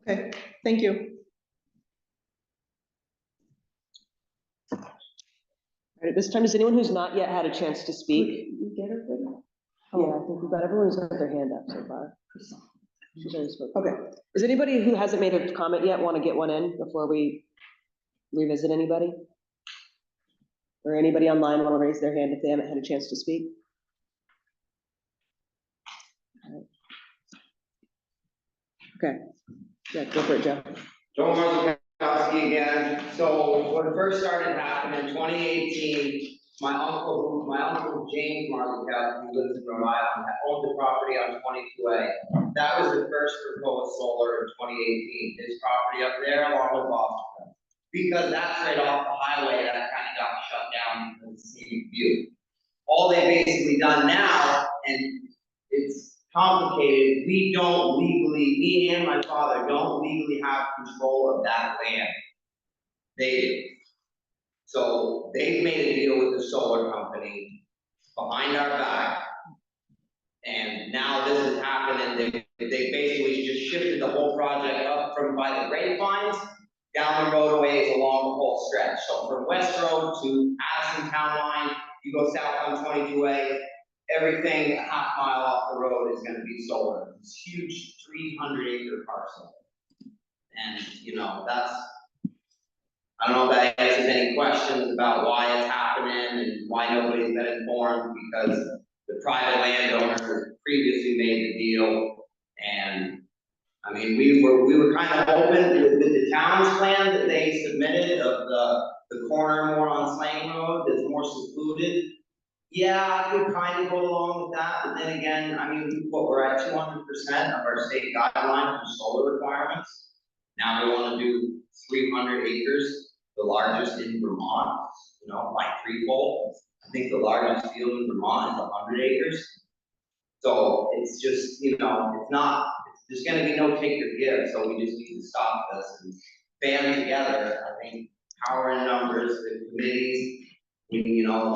Okay, thank you. All right, at this time, does anyone who's not yet had a chance to speak? We get everybody? Yeah, I think we've got everyone who's got their hand up so far. Okay. Does anybody who hasn't made a comment yet want to get one in before we revisit anybody? Or anybody online want to raise their hand if they haven't had a chance to speak? Okay, yeah, go for it, Joe. Joe Marzukowski again. So when it first started happening in 2018, my uncle James Marzukowski, who lives in Rhode Island, owned the property on 22A. That was the first proposed solar in 2018. His property up there along with Boston. Because that's right off the highway, that kind of got shut down because of the scenic view. All they've basically done now, and it's complicated. We don't legally, me and my father don't legally have control of that land. They do. So they've made a deal with the solar company behind our back. And now this has happened, and they basically just shifted the whole project up from by the grapevines down the roadways along the whole stretch. So from West Road to Addison Town Line, you go south on 22A, everything a half mile off the road is gonna be solar. It's huge 300-acre parcel. And, you know, that's, I don't know if that answers any questions about why it's happening and why nobody's been informed, because the private landowner previously made the deal. And I mean, we were kind of hoping with the town's plan that they submitted of the corner more on Slang Road that's more secluded. Yeah, I could kind of go along with that, but then again, I mean, we're at 200% of our state guideline for solar requirements. Now we want to do 300 acres, the largest in Vermont, you know, by threefold. I think the largest field in Vermont is 100 acres. So it's just, you know, there's gonna be no take or give, so we just need to stop this and band together. I think power in numbers, the committees, you know,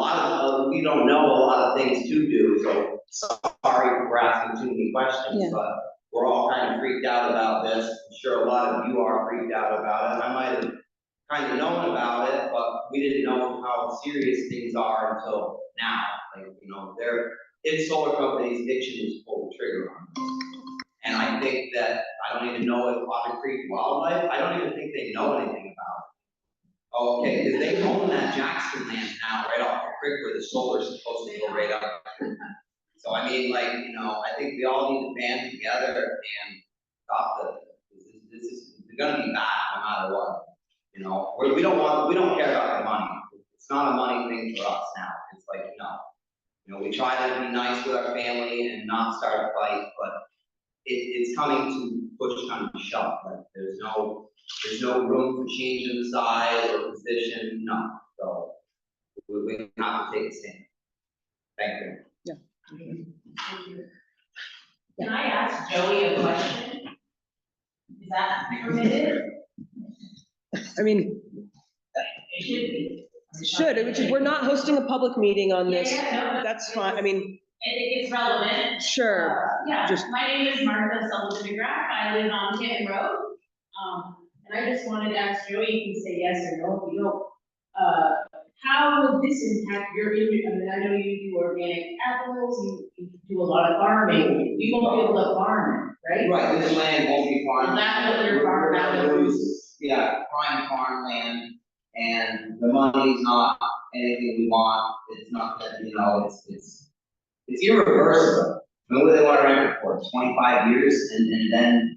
we don't know a lot of things to do, so sorry for asking too many questions, but we're all kind of freaked out about this. I'm sure a lot of you are freaked out about it. I might have kind of known about it, but we didn't know how serious things are until now. Like, you know, it's solar companies itching to pull the trigger on this. And I think that, I don't even know if Otter Creek Wildlife, I don't even think they know anything about it. Okay, because they own that Jackson land now, right off the creek where the solar's supposed to go right up. So I mean, like, you know, I think we all need to band together and stop they're gonna be bad no matter what. You know, we don't care about the money. It's not a money thing for us now. It's like, no. You know, we try to be nice with our family and not start a fight, but it's coming to push come to shove. Like there's no room for changing the size or position, no. So we have to take a stand. Thank you. Yeah. Can I ask Joey a question? Is that permitted? I mean, It should be. which is, we're not hosting a public meeting on this. Yeah, no, That's fine. I mean, it's relevant. sure. Yeah, Just- my name is Martha Sullivan DeGraff. I live on Canton Road. And I just wanted to ask Joey, you can say yes or no, if you don't. How would this impact your, I mean, I know you do organic apples, you do a lot of farming. You won't be able to farm it, right? Right, this land won't be farmed. That's what you're farming out We're of. gonna lose, prime farmland, and the money's not anything we want. It's not that, you know, it's irreversible. I mean, what do they want to rent it for? 25 years, and then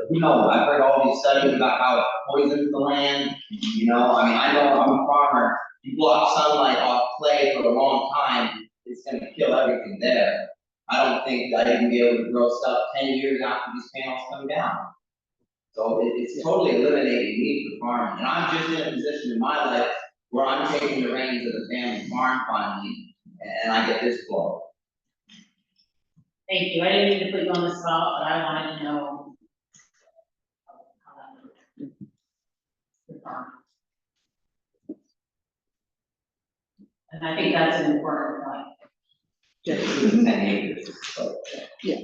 who knows? I've heard all these studies about how it poisons the land. You know, I mean, I know I'm a farmer. You block sunlight off clay for a long time, it's going to kill everything there. I don't think that I can be able to grow stuff 10 years after these panels come down. So it's totally eliminating need for farming. And I'm just in a position in my life where I'm taking the reins of the family farm finally, and I get this blow. Thank you. I didn't mean to put you on the spot, but I wanted to know how that works. And I think that's an important point. Yeah.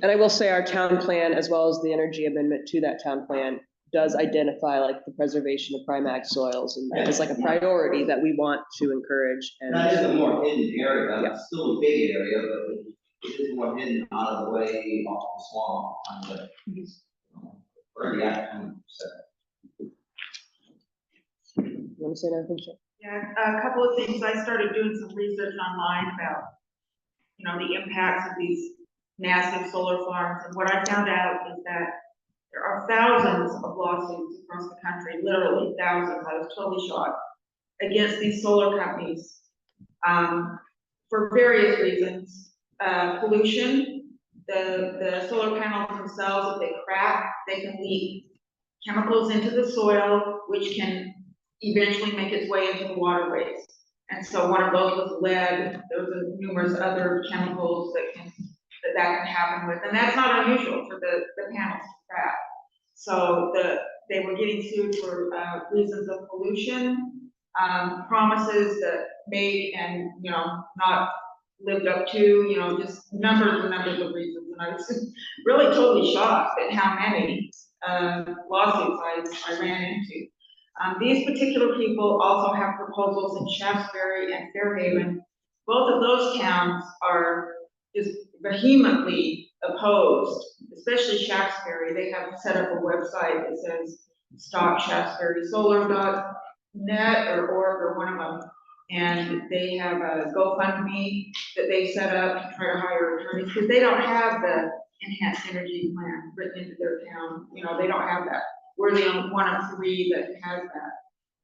And I will say our town plan, as well as the energy amendment to that town plan, does identify like the preservation of primary soils, and that is like a priority that we want to encourage. And that is a more hidden area. It's still a big area, but it is more hidden out of the way off the swamp. We're already at 20%. You want to say anything, Chip? Yeah, a couple of things. I started doing some research online about, you know, the impacts of these massive solar farms. And what I found out is that there are thousands of lawsuits across the country, literally thousands. I was totally shocked, against these solar companies for various reasons. Pollution, the solar panels themselves, if they crack, they can leak chemicals into the soil, which can eventually make its way into the waterways. And so one of those was lead, there was numerous other chemicals that can happen with, and that's not unusual for the panels to crack. So they were getting sued for reasons of pollution, promises that made and, not lived up to, just numbers and numbers of reasons. And I was really totally shocked at how many lawsuits I ran into. These particular people also have proposals in Shaftesbury and Fairhaven. Both of those towns are just vehemently opposed, especially Shaftesbury. They have set up a website that says stopshaftesburysolar.net or org or one of them. And they have a GoFundMe that they set up to try to hire attorneys because they don't have the enhanced energy plan written into their town. They don't have that. We're the only one of 3 that has that.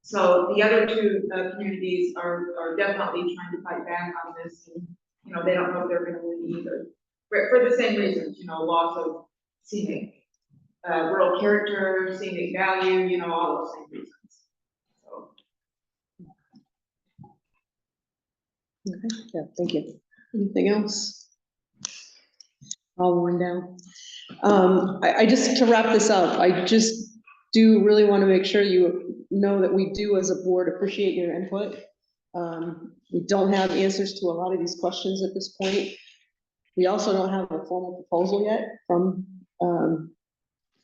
So the other 2 communities are definitely trying to fight back on this. And, they don't know if they're going to win either. For the same reasons, loss of scenic, rural character, scenic value, all those same reasons. So. Okay, yeah, thank you. Anything else? All worn down. I just, to wrap this up, I just do really want to make sure you know that we do as a board appreciate your input. We don't have answers to a lot of these questions at this point. We also don't have a formal proposal yet from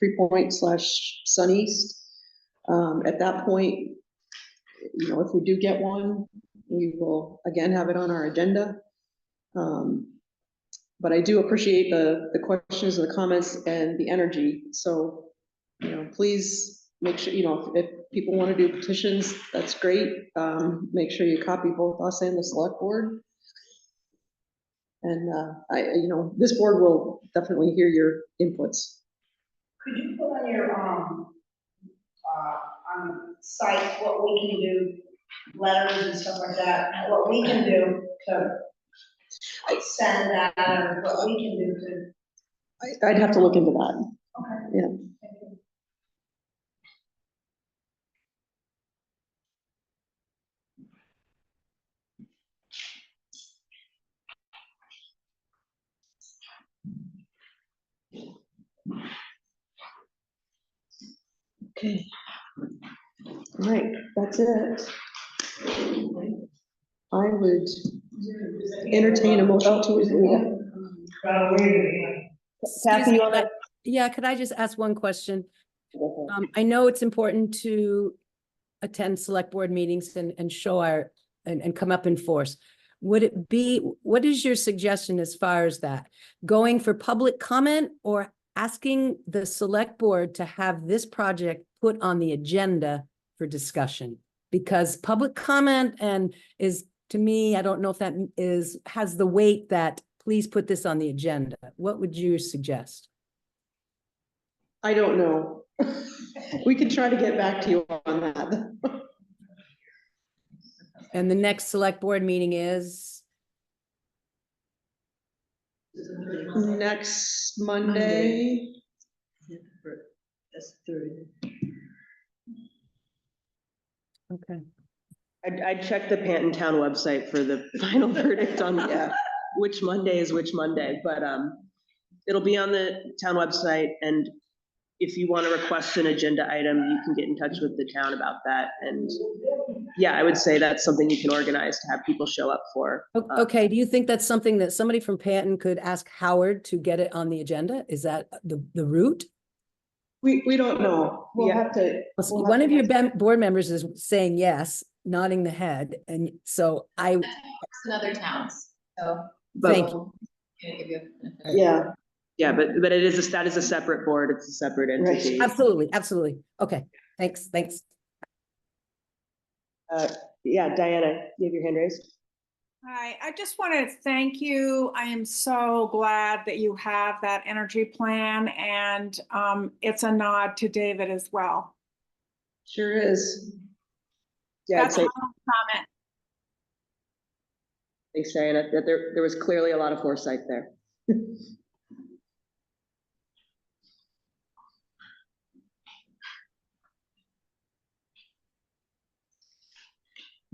Freepoint/Sun East. At that point, if we do get one, we will again have it on our agenda. But I do appreciate the questions, the comments, and the energy. So, please make sure, if people want to do petitions, that's great. Make sure you copy both us and the select board. And this board will definitely hear your inputs. Could you put on your, on site what we can do, letters and stuff like that, what we can do to send that, or what we can do to. I'd have to look into that. Okay. Yeah. Okay. All right, that's it. I would entertain a motion to adjourn. Kathy, you want to? Yeah, could I just ask one question? I know it's important to attend select board meetings and show and come up in force. Would it be, what is your suggestion as far as that? Going for public comment or asking the select board to have this project put on the agenda for discussion? Because public comment is, to me, I don't know if that has the weight that please put this on the agenda. What would you suggest? I don't know. We could try to get back to you on that. And the next select board meeting is? Next Monday. That's 3rd. Okay. I'd check the Panton Town website for the final verdict on which Monday is which Monday, but it'll be on the town website, and if you want to request an agenda item, you can get in touch with the town about that. And yeah, I would say that's something you can organize to have people show up for. Okay, do you think that's something that somebody from Panton could ask Howard to get it on the agenda? Is that the route? We don't know. We'll have to. One of your board members is saying yes, nodding the head, and so I. That's in other towns, so. Thank you. Can I give you a- Yeah. Yeah, but that is a separate board. It's a separate entity. Absolutely, absolutely. Okay, thanks. Yeah, Diana, you have your hand raised. Hi, I just wanted to thank you. I am so glad that you have that energy plan, and it's a nod to David as well. Sure is. Yeah, That's my comment. Thanks, Diana. That there was clearly a lot of foresight there.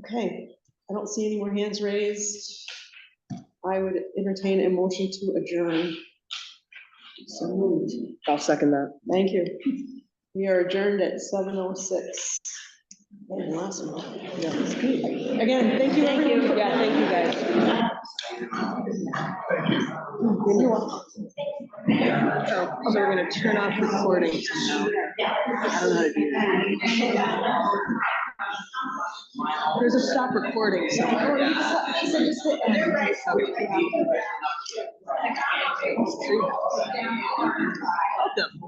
Okay, I don't see any more hands raised. I would entertain a motion to adjourn. So moved. I'll second that. Thank you. We are adjourned at 7:06. Man, last one. Yeah, it's good. Again, thank you. Thank you. everyone. Yeah, thank you, guys. You're welcome. So we're gonna turn off recording now. I don't know how to do that. There's a stop recording. So she said just hit end. Welcome.